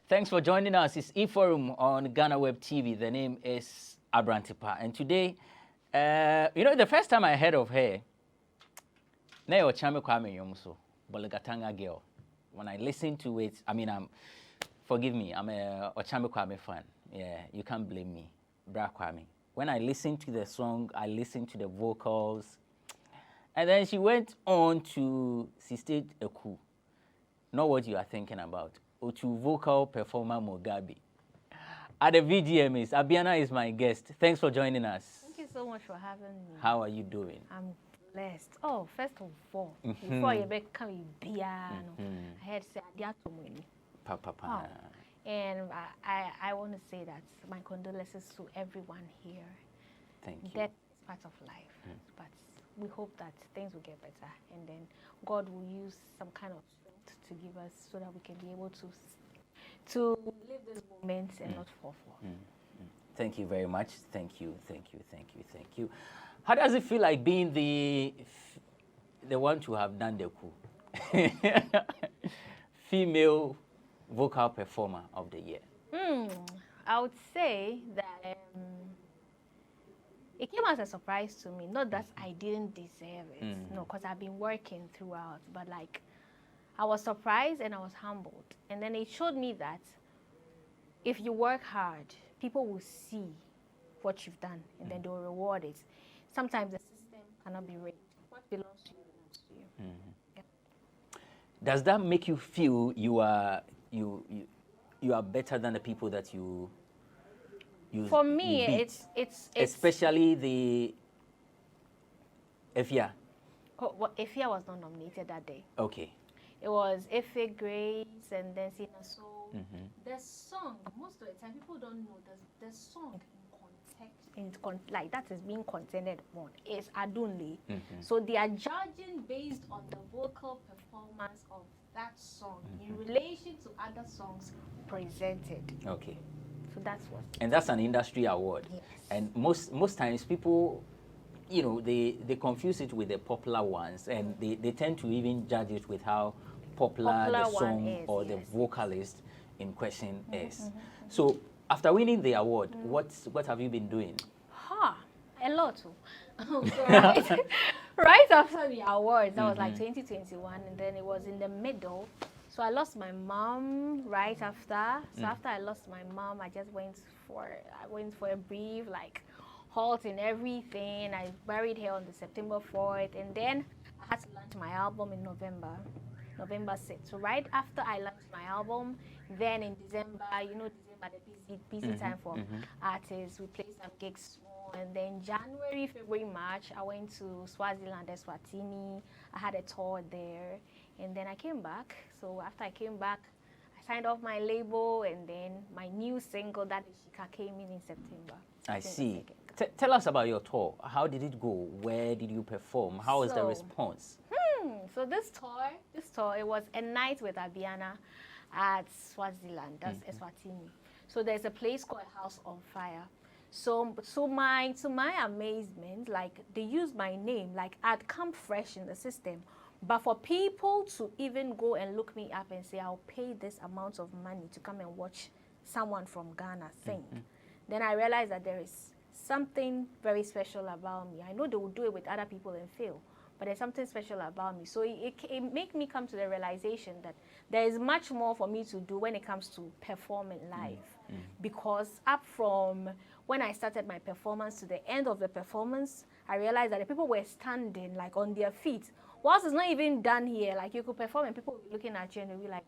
Thanks for joining us. It's E-Forum on Ghanaweb TV. The name is Abrantepa. And today, the first time I heard of her, Neo Chame Kwame Yomso, Bolgatanga Girl. When I listened to it, forgive me, I'm a Ochame Kwame fan. Yeah, you can't blame me. Bra Kwame. When I listened to the song, I listened to the vocals. And then she went on to, she stayed Ekow. Not what you are thinking about. Or to vocal performer Mugabe. At the VGMAs, Abiana is my guest. Thanks for joining us. Thank you so much for having me. How are you doing? I'm blessed. Oh, first of all, before you become Abian, I had said Papa. And I want to say that my condolences to everyone here. Thank you. Death is part of life, but we hope that things will get better, and then God will use some kind of strength to give us so that we can be able to live this moment and not fall for. Thank you very much. Thank you. How does it feel like being the one to have done the coup? Female vocal performer of the year. I would say that it came as a surprise to me. Not that I didn't deserve it, no, because I've been working throughout, but like I was surprised and I was humbled. And then it showed me that if you work hard, people will see what you've done and then they'll reward it. Sometimes the system cannot be rigged. What belongs to you belongs to you. Yeah. Does that make you feel you are better than the people that you For me, you beat? it's especially the Efia. Oh, well, Efia was not nominated that day. Okay. It was Efe Grace and then Sina Soul. The song, most of the time, people don't know the song like that is being contended on is Adunle. So they are judging based on the vocal performance of that song in relation to other songs presented. Okay. So that's what. And that's an industry award. Yes. And most times people, they confuse it with the popular ones, and they tend to even judge it with how popular the song is, or the vocalist in question is. So after winning the award, what have you been doing? A lot. So right after the awards, that was like 2021, and then it was in the middle. So I lost my mom right after. So after I lost my mom, I just went for a brief halt in everything. I buried her on the September 4th, and then I had to launch my album in November 6th. So right after I launched my album, then in December, December the busy time for artists. We played some gigs small, and then January, February, March, I went to Swaziland, Eswatini. I had a tour there, and then I came back. So after I came back, I signed off my label, and then my new single, That Is Shika, came in September. I see. Tell us about your tour. How did it go? Where did you perform? How was the response? So this tour, it was a night with Abiana at Swaziland, that's Eswatini. So there's a place called House on Fire. So to my amazement, they used my name, I'd come fresh in the system. But for people to even go and look me up and say, I'll pay this amount of money to come and watch someone from Ghana sing, then I realized that there is something very special about me. I know they will do it with other people and fail, but there's something special about me. So it made me come to the realization that there is much more for me to do when it comes to performing live. Because up from when I started my performance to the end of the performance, I realized that the people were standing on their feet. Whilst it's not even done here, you could perform and people will be looking at you and they'll be like,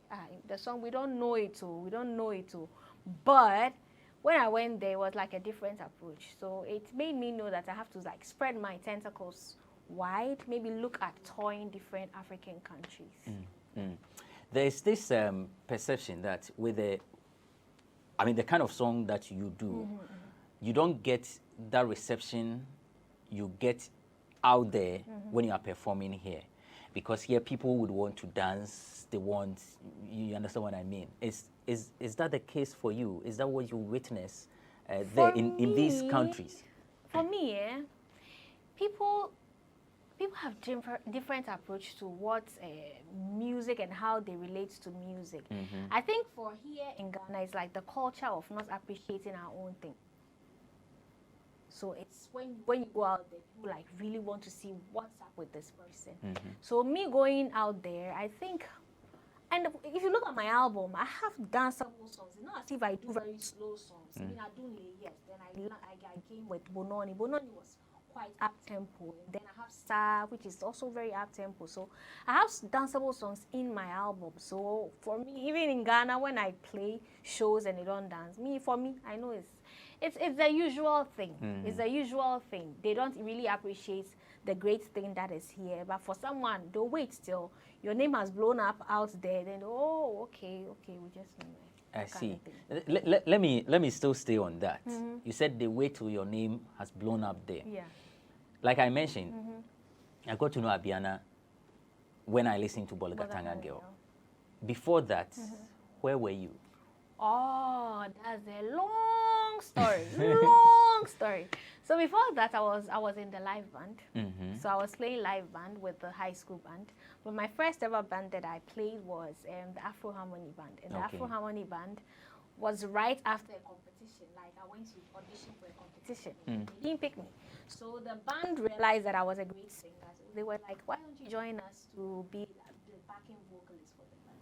the song, we don't know it too. But when I went there, it was a different approach. So it made me know that I have to spread my tentacles wide, maybe look at touring different African countries. There's this perception that with the kind of song that you do, you don't get that reception you get out there when you are performing here. Because here people would want to dance, you understand what I mean? Is that the case for you? Is that what you witness there in these countries? For me, people people have different approach to what music and how they relate to music. I think for here in Ghana, it's like the culture of not appreciating our own thing. So it's when you go out there, you like really want to see what's up with this person. So me going out there, I think, and if you look at my album, I have danceable songs. It's not as if I do very slow songs. I mean, I do yes. Then I came with Bononi. Bononi was quite up tempo. Then I have Star, which is also very up tempo. So I have danceable songs in my album. So for me, even in Ghana, when I play shows and they don't dance, for me, I know it's the usual thing. It's the usual thing. They don't really appreciate the great thing that is here. But for someone, they'll wait till your name has blown up out there. Then okay, we just. I see. Let me still stay on that. You said they wait till your name has blown up there. Yeah. Like I mentioned, I got to know Abiana when I listened to Bolgatanga Girl. Before that, where were you? Oh, that's a long story. Long story. So before that, I was in the live band. So I was playing live band with the high school band. But my first ever band that I played was the Afro Harmony Band. And the Afro Harmony Band was right after a competition. Like I went to audition for a competition. They didn't pick me. So the band realized that I was a great singer. So they were like, why don't you join us to be the backing vocalist for the band?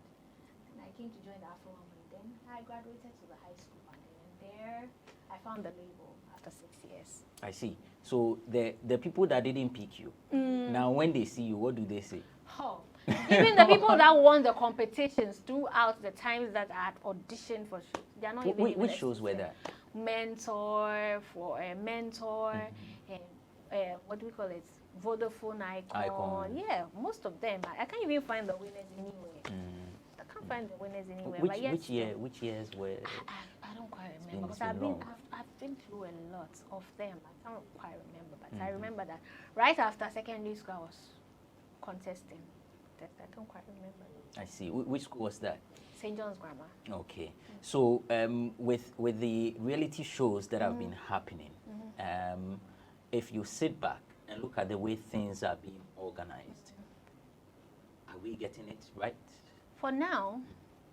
And I came to join the Afro Harmony. Then I graduated to the high school band. And there I found the label after 6 years. I see. So the people that didn't pick you, now when they see you, what do they say? Oh, even the people that won the competitions throughout the times that I had auditioned for shows, they are not even which shows were that? Mentor, and what do we call it? Vodafone Icon. Yeah, most of them. I can't even find the winners anywhere. I can't find the winners anywhere. Which years were? I don't quite remember because I've been through a lot of them. I don't quite remember, but I remember that right after secondary school I was contesting. I don't quite remember. I see. Which school was that? St. John's Grammar. Okay. So with the reality shows that have been happening, if you sit back and look at the way things are being organized, are we getting it right? For now,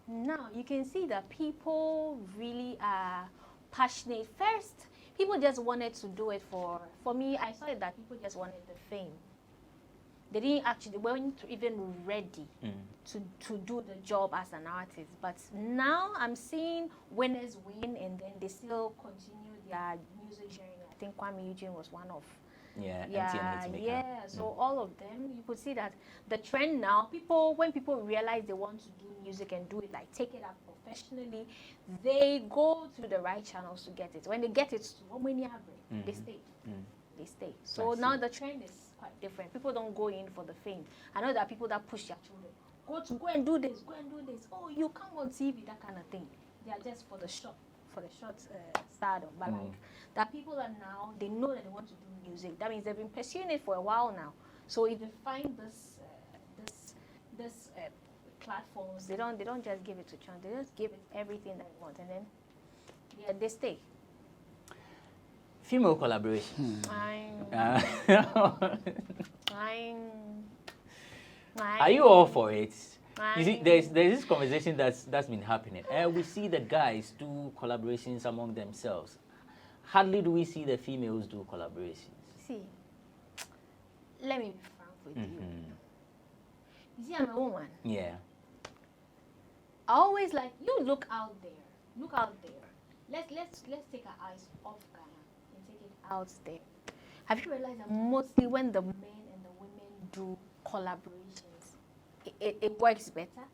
you can see that people really are passionate. First, people just wanted to do it for me, I saw it that people just wanted the fame. They weren't even ready to do the job as an artist. But now I'm seeing winners win and then they still continue their music journey. I think Kwame Eugene was one of. So all of them, you could see that the trend now, when people realize they want to do music and do it, like take it up professionally, they go to the right channels to get it. When they get it, they stay. They stay. So now the trend is quite different. People don't go in for the fame. I know there are people that push their children. Go and do this. Oh, you come on TV, that kind of thing. They are just for the short stardom. But like, there are people that now, they know that they want to do music. That means they've been pursuing it for a while now. So if they find this platforms, they don't just give it to chance. They just give it everything that they want, and then they stay. Female collaboration. Are you all for it? You see, there's this conversation that's been happening. We see the guys do collaborations among themselves. Hardly do we see the females do collaborations. See, let me be frank with you. You see, I'm a woman. Yeah. I always like, you look out there. Let's take our eyes off Ghana and take it out there. Have you realized that mostly when the men and the women do collaborations, it works better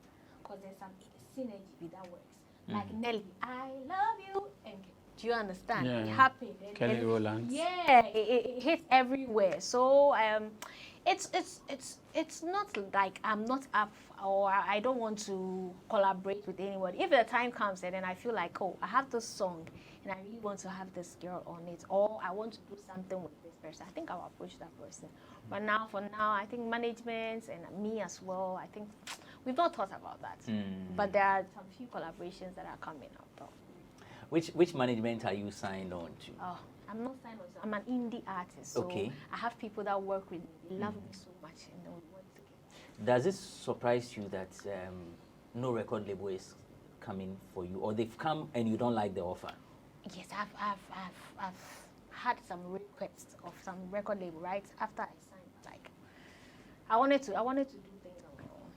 because there's some synergy that works. Like Nelly, I love you, and do you understand? Yeah. It happened. Kelly Rowland. Yeah, it hits everywhere. So it's not like I'm not up or I don't want to collaborate with anyone. If the time comes and then I feel like, oh, I have this song and I really want to have this girl on it, or I want to do something with this person, I think I'll approach that person. But for now, I think management and me as well, I think we've not thought about that. But there are some few collaborations that are coming out though. Which management are you signed on to? Oh, I'm not signed with. I'm an indie artist, so Okay. I have people that work with me. They love me so much, and they want to get. Does it surprise you that no record label is coming for you, or they've come and you don't like the offer? Yes, I've had some requests of some record label right after I signed. Like, I wanted to do things on my own.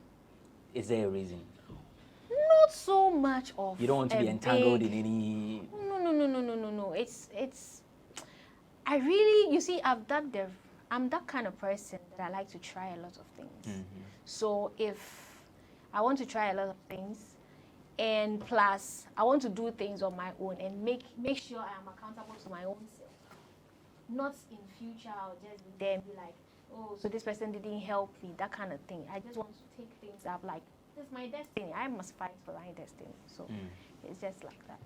Is there a reason? Not so much of. You don't want to be entangled in any. No. It's. I really, you see, I'm that kind of person that I like to try a lot of things. So if I want to try a lot of things, and plus I want to do things on my own and make sure I am accountable to my own self. Not in future I'll just be there and be like, oh, so this person didn't help me, that kind of thing. I just want to take things up like, this is my destiny. I must fight for my destiny. So it's just like that.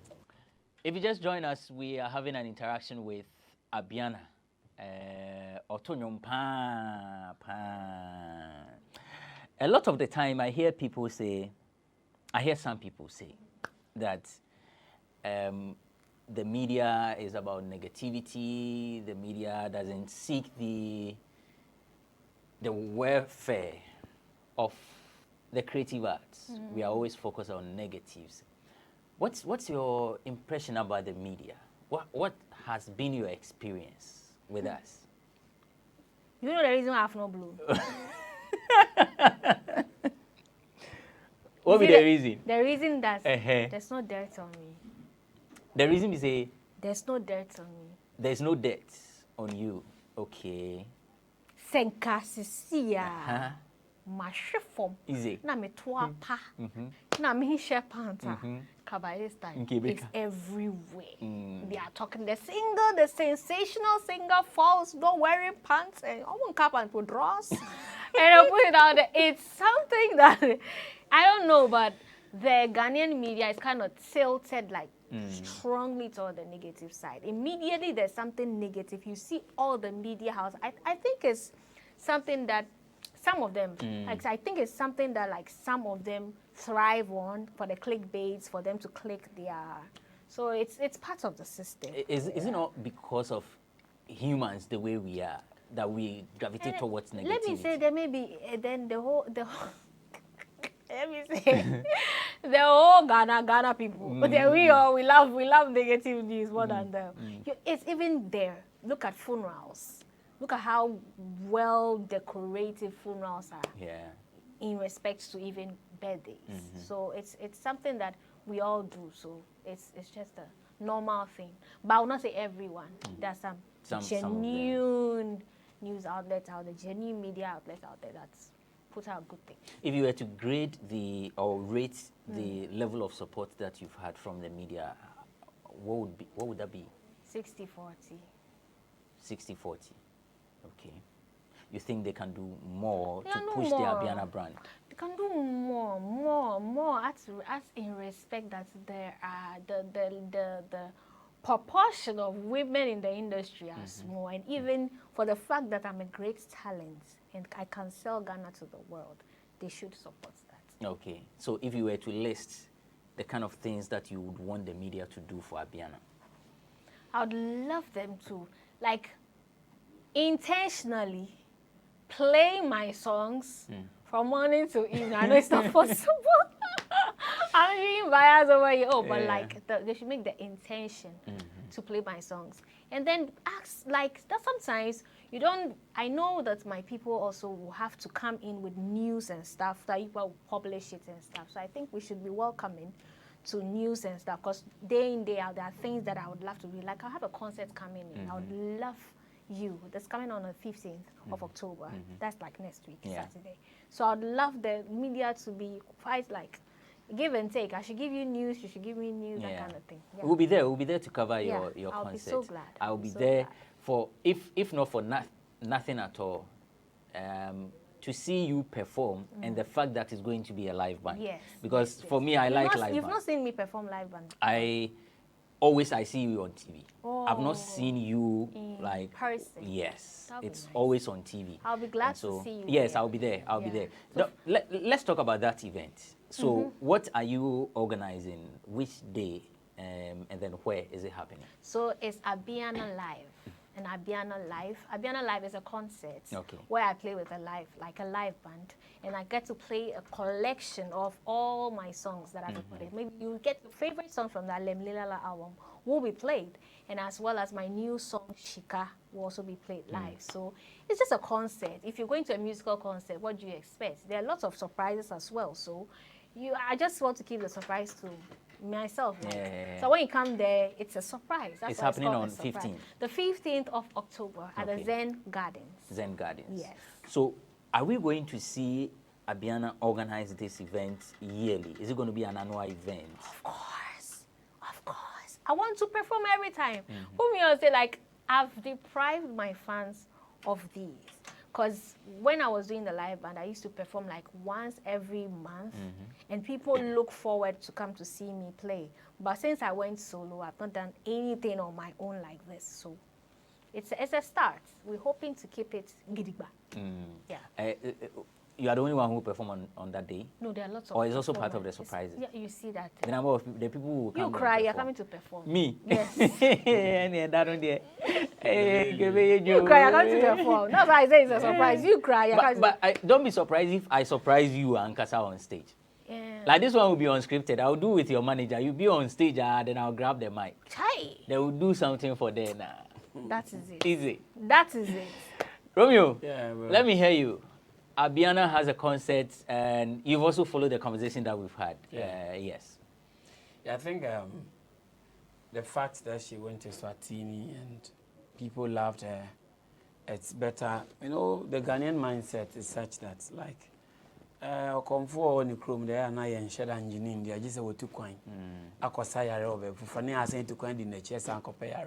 If you just join us, we are having an interaction with Abiana. A lot of the time I hear some people say that the media is about negativity, the media doesn't seek the welfare of the creative arts. We are always focused on negatives. What's your impression about the media? What has been your experience with us? You know the reason why I have no blue? What be the reason? The reason that there's no dirt on me. The reason is there's no dirt on me. There's no dirt on you. Okay. Senkasisia. Mashifom. Easy. Na me pa. Na me share panta. By this time, it's everywhere. They are talking the sensational singer falls, not wearing pants, and I won't cap and put draws. And I put it out there. It's something that I don't know, but the Ghanaian media is kind of tilted like strongly toward the negative side. Immediately there's something negative. You see all the media house. I think it's something that some of them, like I think it's something that like some of them thrive on for the clickbaits, for them to click their. So it's part of the system. Is it not because of humans the way we are that we gravitate towards negativity? Let me say there may be then the whole let me say the whole Ghana people. But then we love negative news more than them. It's even there. Look at funerals. Look at how well decorated funerals are. Yeah. In respect to even birthdays. So it's something that we all do. So it's just a normal thing. But I will not say everyone. There's some genuine news outlets out there, genuine media outlets out there that's put out good things. If you were to grade or rate the level of support that you've had from the media, what would that be? 60-40. 60-40. Okay. You think they can do more to push the Abiana brand? They can do more. As in respect that there are the proportion of women in the industry are small, and even for the fact that I'm a great talent and I can sell Ghana to the world, they should support that. Okay. So if you were to list the kind of things that you would want the media to do for Abiana, I would love them to intentionally play my songs from morning to evening. I know it's not possible. I'm being biased over here. But like they should make the intention to play my songs, and then ask like that. Sometimes you don't. I know that my people also will have to come in with news and stuff that you will publish it and stuff. So I think we should be welcoming to news and stuff, because day in day out there are things that I would love to do. Like I have a concert coming in. I would love you. That's coming on the 15th of October. That's like next week, Saturday. So I'd love the media to be quite like give and take. I should give you news, you should give me news, that kind of thing. Yeah. We'll be there to cover your concert. I'll be so glad. I'll be there glad. For, if not for nothing at all, to see you perform, and the fact that it's going to be a live band. Yes. Because for me, I like live band. You've not seen me perform live band? I see you on TV. I've not seen you in like person. Yes, it's nice. Always on TV. I'll be glad to see you. Yes, there. I'll be there. I'll be there. So let's talk about that event. So what are you organizing? Which day and then where is it happening? So it's Abiana Live. And Abiana Live is a concert where I play with a live band, and I get to play a collection of all my songs that I've recorded. Maybe you get your favorite song from that Lemlilala album will be played, and as well as my new song Shika will also be played live. So it's just a concert. If you're going to a musical concert, what do you expect? There are lots of surprises as well. So I just want to keep the surprise to myself. So when you come there, it's a surprise. It's happening on 15th. The 15th of October at the Zen Gardens. Zen Gardens. Yes. So are we going to see Abiana organize this event yearly? Is it going to be an annual event? Of course. Of course. I want to perform every time. Whom you say, like, I've deprived my fans of these. Because when I was doing the live band, I used to perform like once every month, and people look forward to come to see me play. But since I went solo, I've not done anything on my own like this. So it's a start. We're hoping to keep it gidigba. Yeah. You are the only one who perform on that day? No, there are lots of. Or it's also part of the surprises? Yeah, you see that. The number of the people who come. You cry, you're coming to perform. Me? Yes. You cry, you're coming to perform. That's why I say it's a surprise. You cry, you're coming but don't be surprised if I surprise you and Kasa on stage. Yeah. Like this one will be unscripted. I'll do with your manager. You'll be on stage, then I'll grab the mic. Chai. They will do something for them. That is it. Easy. That is it. Romeo, yeah, well, let me hear you. Abiana has a concert, and you've also followed the conversation that we've had. Yeah. Yes. Yeah, I think the fact that she went to Swatini and people loved her, it's better. You know, the Ghanaian mindset is such that, like, come for on the chrome there, and I and shed engineering, they just a two coin. Akosaya over, Fufani are saying to coin in the chest and compare.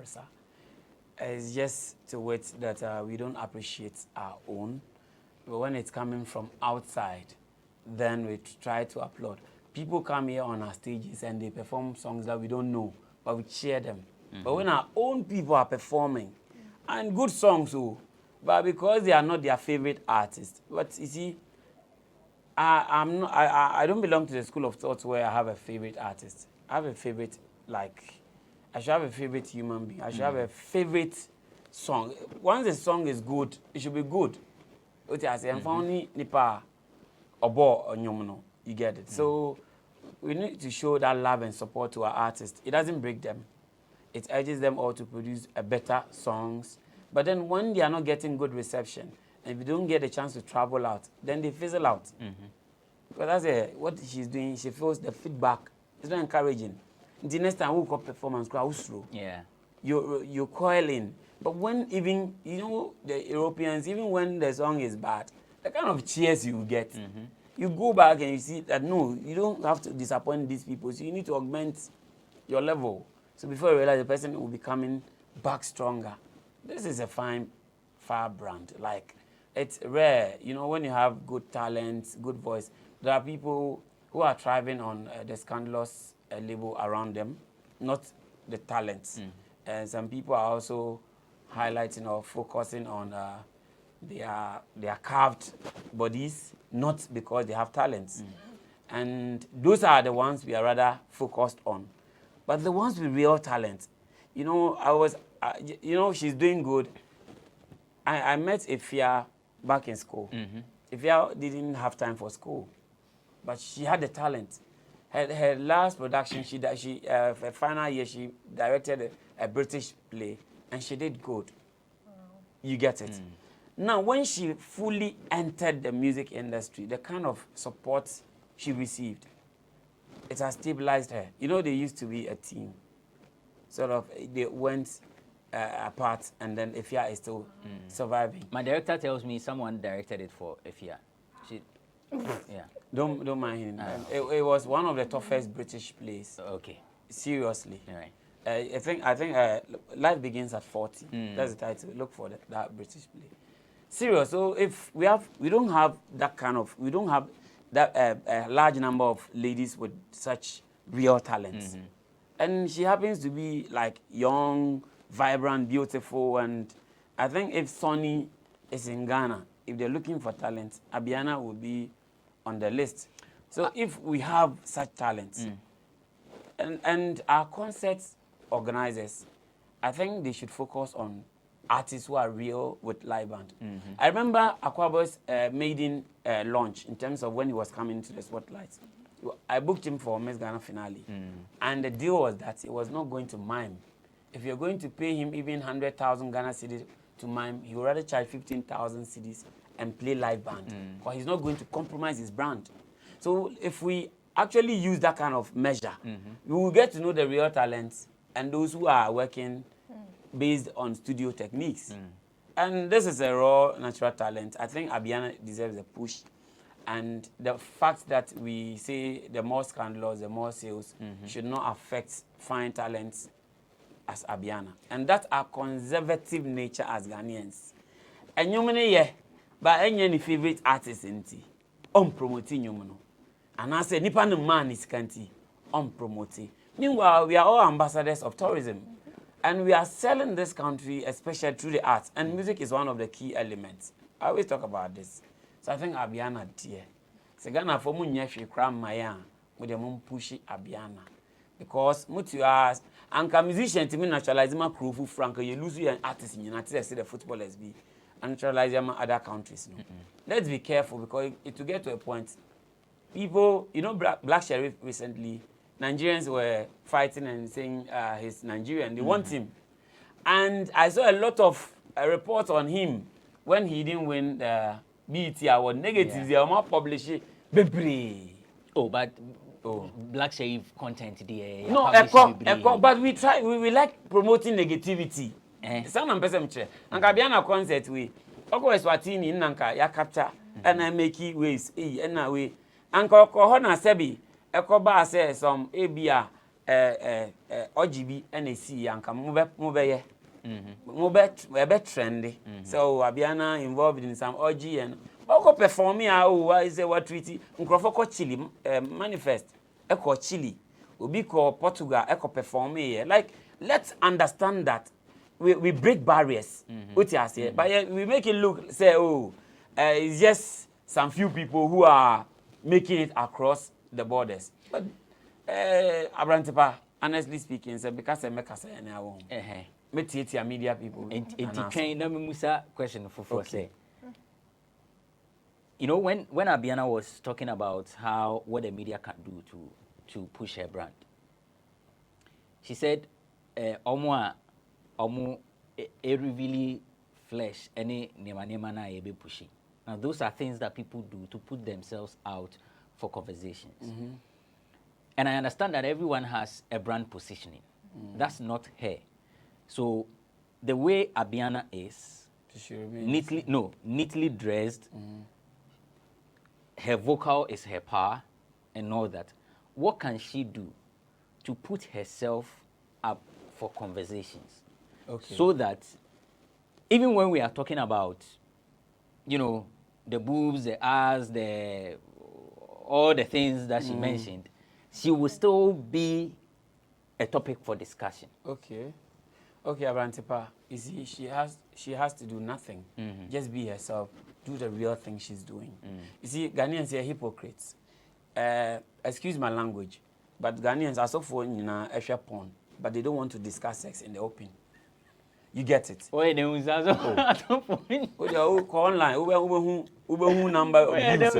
It's just to wait that we don't appreciate our own. But when it's coming from outside, then we try to applaud. People come here on our stages and they perform songs that we don't know, but we cheer them. But when our own people are performing, and good songs too, but because they are not their favorite artist. But you see, I don't belong to the school of thought where I have a favorite artist. I have a favorite, like, I should have a favorite human being. I should have a favorite song. Once the song is good, it should be good. You get it. So we need to show that love and support to our artists. It doesn't break them. It urges them all to produce a better songs. But then when they are not getting good reception, and if you don't get a chance to travel out, then they fizzle out. Because that's what she's doing. She feels the feedback is not encouraging. The next time we got performance, yeah, you're coiling. But when even, you know, the Europeans, even when the song is bad, the kind of cheers you get, you go back and you see that, no, you don't have to disappoint these people. So you need to augment your level. So before you realize the person will be coming back stronger. This is a fine brand. Like, it's rare, you know, when you have good talent, good voice. There are people who are thriving on the scandalous label around them, not the talents. And some people are also highlighting or focusing on their carved bodies, not because they have talents. And those are the ones we are rather focused on. But the ones with real talent, you know, you know, she's doing good. I met Ifya back in school. Ifya didn't have time for school, but she had the talent. Her last production, her final year, she directed a British play, and she did good. You get it? Now, when she fully entered the music industry, the kind of support she received, it has stabilized her. You know, they used to be a team. Sort of, they went apart, and then Ifya is still surviving. My director tells me someone directed it for Ifya. Yeah. Don't mind him. It was one of the toughest British plays. Okay. Seriously. All right. I think Life Begins at 40. That's the title. Look for that British play. Serious. So if we don't have that large number of ladies with such real talents, and she happens to be like young, vibrant, beautiful, and I think if Sonny is in Ghana, if they're looking for talent, Abiana will be on the list. So if we have such talents, And our concert organizers, I think they should focus on artists who are real with live band. I remember Akwabo's maiden launch in terms of when he was coming to the spotlight. I booked him for Miss Ghana finale. And the deal was that he was not going to mime. If you're going to pay him even 100,000 Ghana cedis to mime, he would rather charge 15,000 cedis and play live band. Because he's not going to compromise his brand. So if we actually use that kind of measure, we will get to know the real talents and those who are working based on studio techniques. And this is a raw, natural talent. I think Abiana deserves a push. And the fact that we say the more scandals, the more sales, should not affect fine talents as Abiana. And that's our conservative nature as Ghanaians. And you mean, but any favorite artist in tea, promoting you. And I say, Nipa no man is canty, promoting. Meanwhile, we are all ambassadors of tourism. And we are selling this country, especially through the arts. And music is one of the key elements. I always talk about this. So I think Abiana dear. So Ghana for mu nyefi kram maya, with the mum pushy Abiana. Because mutu as anka musician to me naturalize my crew for Franco, you lose your artist in United States, the footballers be and naturalize them other countries. No? Let's be careful because it will get to a point. People, you know, Black Sheriff recently, Nigerians were fighting and saying he's Nigerian. They want him. And I saw a lot of reports on him when he didn't win the BET award. Negatives, they are more published. Oh, but Black Sheriff content there. No, Ekow, but we try, we like promoting negativity. Some of them say, and Abiana concert we, Oko Eswatini, Nanka, ya capture, and I make it ways, and now we, Uncle Kohona Sebi. Ekow ba say some Abia OGB NAC anka move trendy. So Abiana involved in some OG and Oko performing is a what treaty Nkrofo Chile manifest Ekow Chile Obi ko Portugal Ekow performing like let's understand that we break barriers what you say but we make it look say it's just some few people who are making it across the borders. But Abrantepa, honestly speaking, because I make a say now. Me media people. And train Musa question for say. You know when Abiana was talking about how what the media can do to push her brand, she said, "Omo really flesh any nema na ebe pushing." Now those are things that people do to put themselves out for conversations. And I understand that everyone has a brand positioning. That's not her. So the way Abiana is, neatly dressed, her vocal is her power and all that. What can she do to put herself up for conversations? So that even when we are talking about, you know, the boobs, the ass, all the things that she mentioned, she will still be a topic for discussion. Okay, Abrantepa, you see, she has to do nothing. Just be herself. Do the real thing she's doing. You see, Ghanaians are hypocrites. Excuse my language, but Ghanaians are so for extra porn, but they don't want to discuss sex in the open. You get it. Oh, they was also call online. Ube number of views.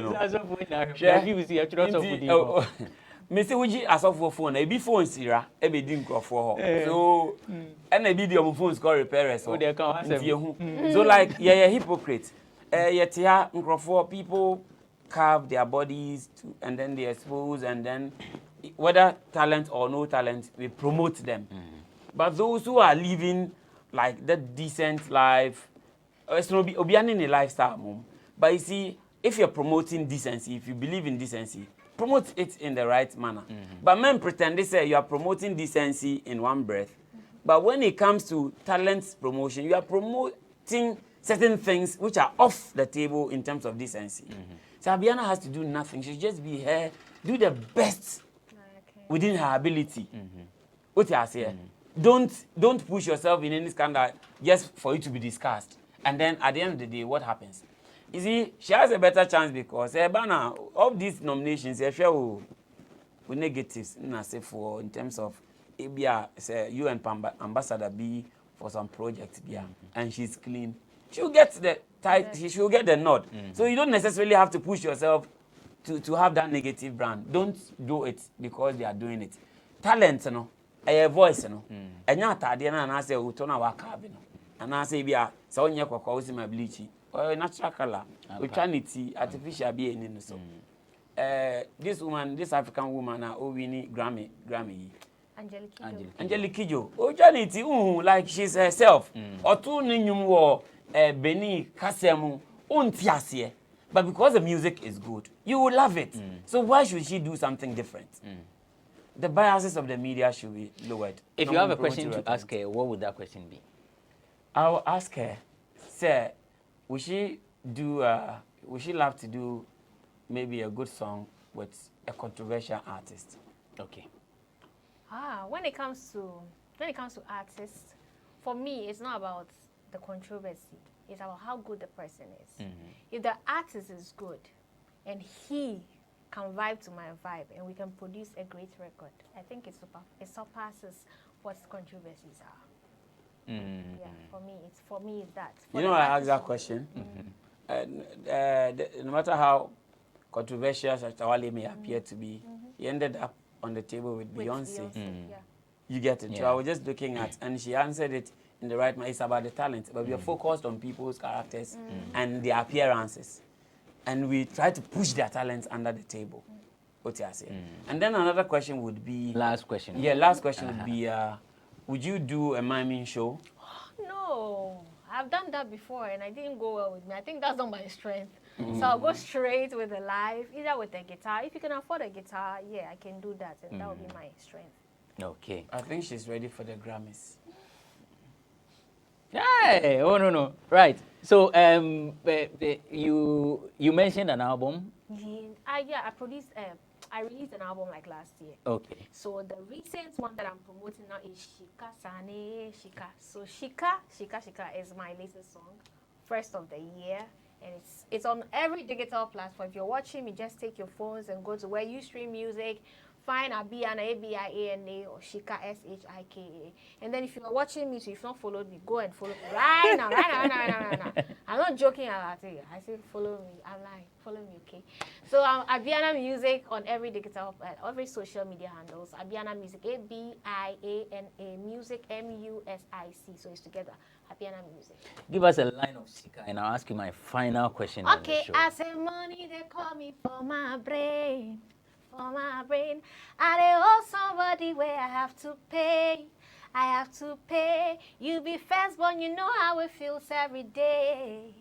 Mr. Uji as of phone, a before Sira, a be dink for her. So, and a video phones call repairers. So, like, yeah, hypocrite. Yet, yeah, people carve their bodies and then they expose, and then whether talent or no talent, we promote them. But those who are living like that decent life, it's not be in a lifestyle, mom. But you see, if you're promoting decency, if you believe in decency, promote it in the right manner. But men pretend they say you are promoting decency in one breath. But when it comes to talent promotion, you are promoting certain things which are off the table in terms of decency. So Abiana has to do nothing. She just be here, do the best within her ability. What you say? Don't push yourself in any scandal just for it to be discussed. And then at the end of the day, what happens? You see, she has a better chance because Ebana of these nominations, with negatives, say for in terms of Abia, say you and ambassador be for some project, and she's clean. She'll get the tight. She'll get the nod. So you don't necessarily have to push yourself to have that negative brand. Don't do it because they are doing it. Talent, you know, a voice, you know, and you're tired, and I say, "We turn our cabin," and I say, "Bia, so when you're causing my bleaching or natural color, we try to artificial being in the so." This woman, this African woman, winning Grammy. Angelique Kidjo. Oh, Janity, like she's herself. Or two ninyum war, Beni Kasemu, untiasie. But because the music is good, you will love it. So why should she do something different? The biases of the media should be lowered. If you have a question to ask her, what would that question be? I will ask her, sir, would she love to do maybe a good song with a controversial artist? Okay. When it comes to artists, for me, it's not about the controversy. It's about how good the person is. If the artist is good and he can vibe to my vibe and we can produce a great record, I think it surpasses what controversies are. Yeah, for me it's that. You know, I asked that question. No matter how controversial Shatawale may appear to be, he ended up on the table with Beyonce. Yeah. You get it. So I was just looking at, and she answered it in the right way. It's about the talent, but we are focused on people's characters and their appearances, and we try to push their talents under the table. What you say? And then another question would be. Last question. Yeah, last question would be: would you do a miming show? No, I've done that before, and I didn't go well with me. I think that's not my strength. So I'll go straight with the live, either with the guitar. If you can afford a guitar, yeah, I can do that, and that will be my strength. Okay. I think she's ready for the Grammys. Hey, oh no. Right. So you mentioned an album. Yeah, I released an album like last year. Okay. So the recent one that I'm promoting now is Shika Sane Shika. So Shika is my latest song, first of the year. And it's on every digital platform. If you're watching me, just take your phones and go to where you stream music. Find Abiana, Abiana, or Shika, Shika. And then if you're watching me, so if you've not followed me, go and follow me right now. I'm not joking about it. I say follow me. I'm lying. Follow me, okay? So Abiana Music on every digital, every social media handles. Abiana Music, Abiana Music, Music. So it's together. Abiana Music. Give us a line of Shika, and I'll ask you my final question. Okay, I say money they call me for my brain. For my brain, I owe somebody where I have to pay. You be firstborn, you know how it feels every day.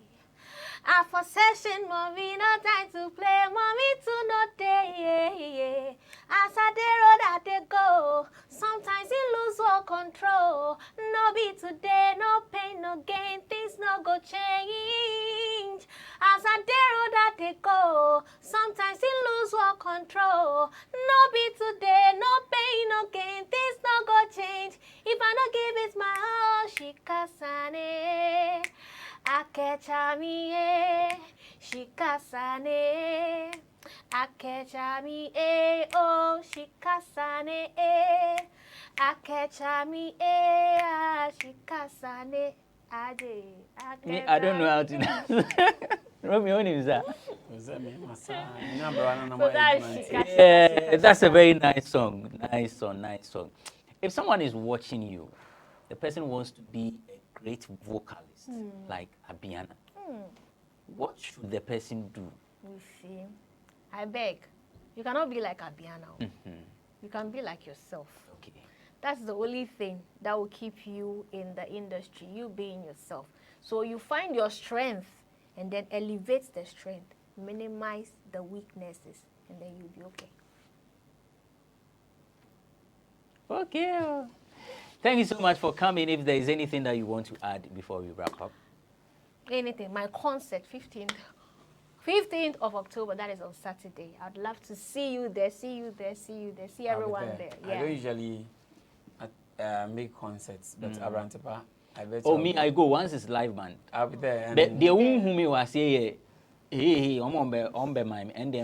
For session, mommy, no time to play, mommy to no day. As I dey road, I dey go. Sometimes you lose all control. No be today, no pain, no gain, things no go change. As I dey road, I dey go. Sometimes you lose all control. No be today, no pain, no gain, things no go change. If I no give it my all, Shikasane. Akechami Shikasane. Akechami oh Shikasane Akechami Shikasane Ade. I don't know how to dance. Romeo is that? Yeah, that's a very nice song. Nice song. If someone is watching you, the person wants to be a great vocalist like Abiana. What should the person do? You see, I beg, you cannot be like Abiana. You can be like yourself. Okay. That's the only thing that will keep you in the industry, you being yourself. So you find your strength and then elevate the strength, minimize the weaknesses, and then you'll be okay. Okay. Thank you so much for coming. If there is anything that you want to add before we wrap up. Anything. My concert, 15th of October, that is on Saturday. I'd love to see you there, see everyone there. Yeah. I don't usually make concerts, but Abrantepa, I bet. Oh, me, I go once it's live band. I'll be there. The one whom you are saying, hey, I'm on my and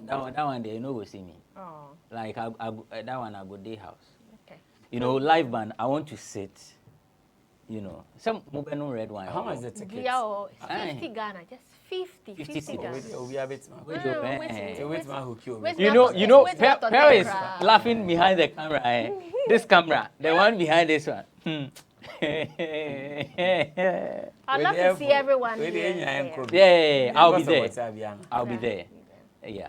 that one there, you know, will see me. Oh. Like that one, I go day house. Okay. You know, live band. I want to sit. You know, some mobile red wine. How much is the ticket? Yeah, Aye. 50 Ghana, just 50. 50 50 cedis. Ghana. We have it. Wait, you Wait, eh. So wait, man, who killed me? Wait, You know, Wait, Paris camera. laughing behind the camera. Eh? This camera, the one behind this one. I'd love to see everyone Wait, here. Yeah, I'll be there. Abiana. I'll be there. Yeah.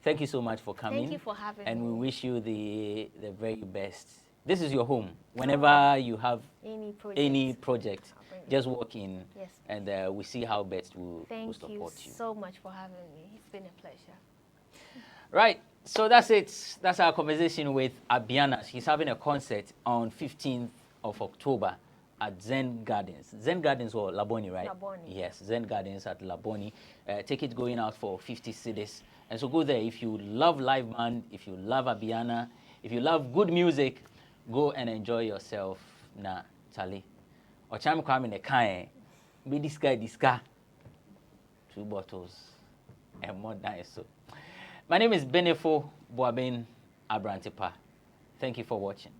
Thank you so much for coming. Thank you for having and me. we wish you the very best. This is your home. Whenever you have Any project. project, I'll bring it. just walk in, Yes. and we see how best will Thank support you you. so much for having me. It's been a pleasure. Right. So that's it. That's our conversation with Abiana. She's having a concert on 15th of October at Zen Gardens. Zen Gardens or Labone, right? Labone. Yes, Zen Gardens at Labone. Tickets going out for 50 cedis. And so go there if you love live band, if you love Abiana, if you love good music, go and enjoy yourself. Na Charlie. Or cham kwame ne kae. Be this guy. 2 bottles and more than so. My name is Ekow Bblankson. Thank you for watching.